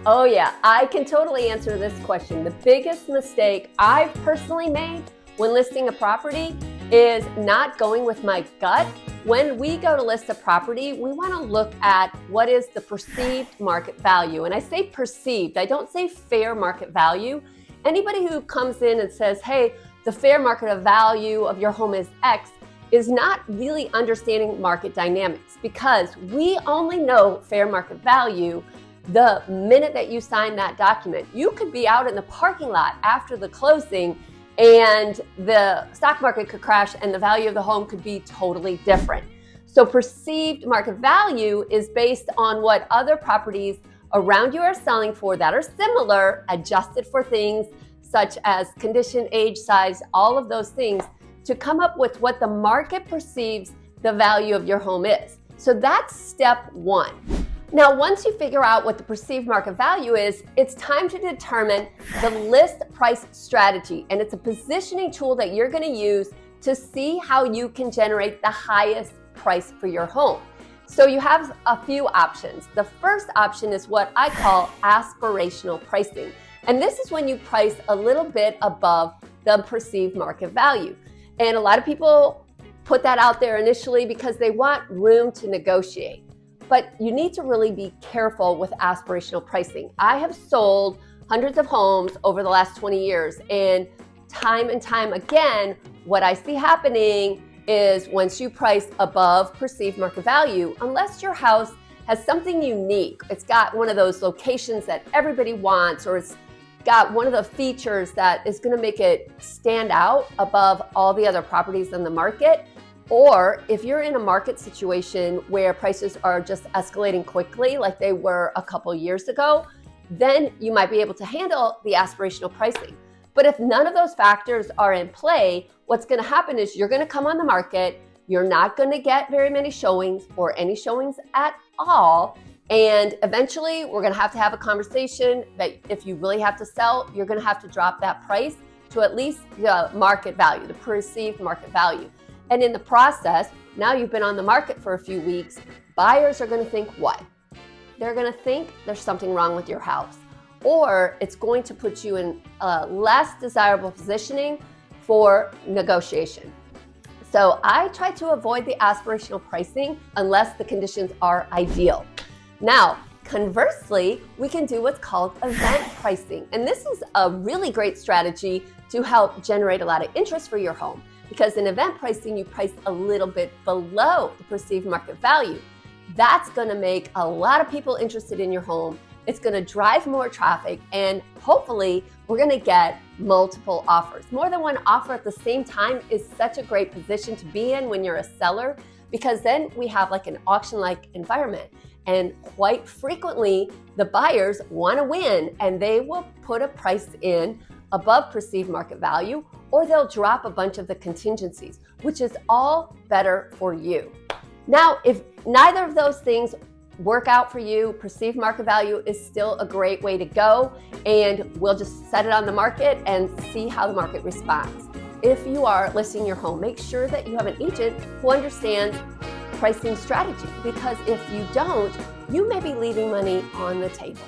Oh yeah, I can totally answer this question. The biggest mistake I've personally made when listing a property is not going with my gut. When we go to list a property, we want to look at what is the perceived market value. And I say perceived, I don't say fair market value. Anybody who comes in and says, hey, the fair market value of your home is X, is not really understanding market dynamics, because we only know fair market value the minute that you sign that document. You could be out in the parking lot after the closing and the stock market could crash and the value of the home could be totally different. So perceived market value is based on what other properties around you are selling for that are similar, adjusted for things such as condition, age, size, all of those things, to come up with what the market perceives the value of your home is. So that's step one. Now, once you figure out what the perceived market value is, it's time to determine the list price strategy. And it's a positioning tool that you're going to use to see how you can generate the highest price for your home. So you have a few options. The first option is what I call aspirational pricing. And this is when you price a little bit above the perceived market value. And a lot of people put that out there initially because they want room to negotiate. But you need to really be careful with aspirational pricing. I have sold hundreds of homes over the last 20 years, and time again, what I see happening is once you price above perceived market value, unless your house has something unique, it's got one of those locations that everybody wants, or it's got one of the features that is going to make it stand out above all the other properties in the market. Or if you're in a market situation where prices are just escalating quickly like they were a couple years ago, then you might be able to handle the aspirational pricing. But if none of those factors are in play, what's going to happen is you're going to come on the market, you're not going to get very many showings or any showings at all, and eventually we're going to have a conversation that if you really have to sell, you're going to have to drop that price to at least the market value, the perceived market value. And in the process, now you've been on the market for a few weeks, buyers are going to think what? They're going to think there's something wrong with your house, or it's going to put you in a less desirable positioning for negotiation. So I try to avoid the aspirational pricing unless the conditions are ideal. Now, conversely, we can do what's called event pricing. And this is a really great strategy to help generate a lot of interest for your home. Because in event pricing, you price a little bit below the perceived market value. That's going to make a lot of people interested in your home. It's going to drive more traffic, and hopefully we're going to get multiple offers. More than one offer at the same time is such a great position to be in when you're a seller, because then we have like an auction-like environment. And quite frequently, the buyers want to win, and they will put a price in above perceived market value, or they'll drop a bunch of the contingencies, which is all better for you. Now, if neither of those things work out for you, perceived market value is still a great way to go, and we'll just set it on the market and see how the market responds. If you are listing your home, make sure that you have an agent who understands pricing strategy, because if you don't, you may be leaving money on the table.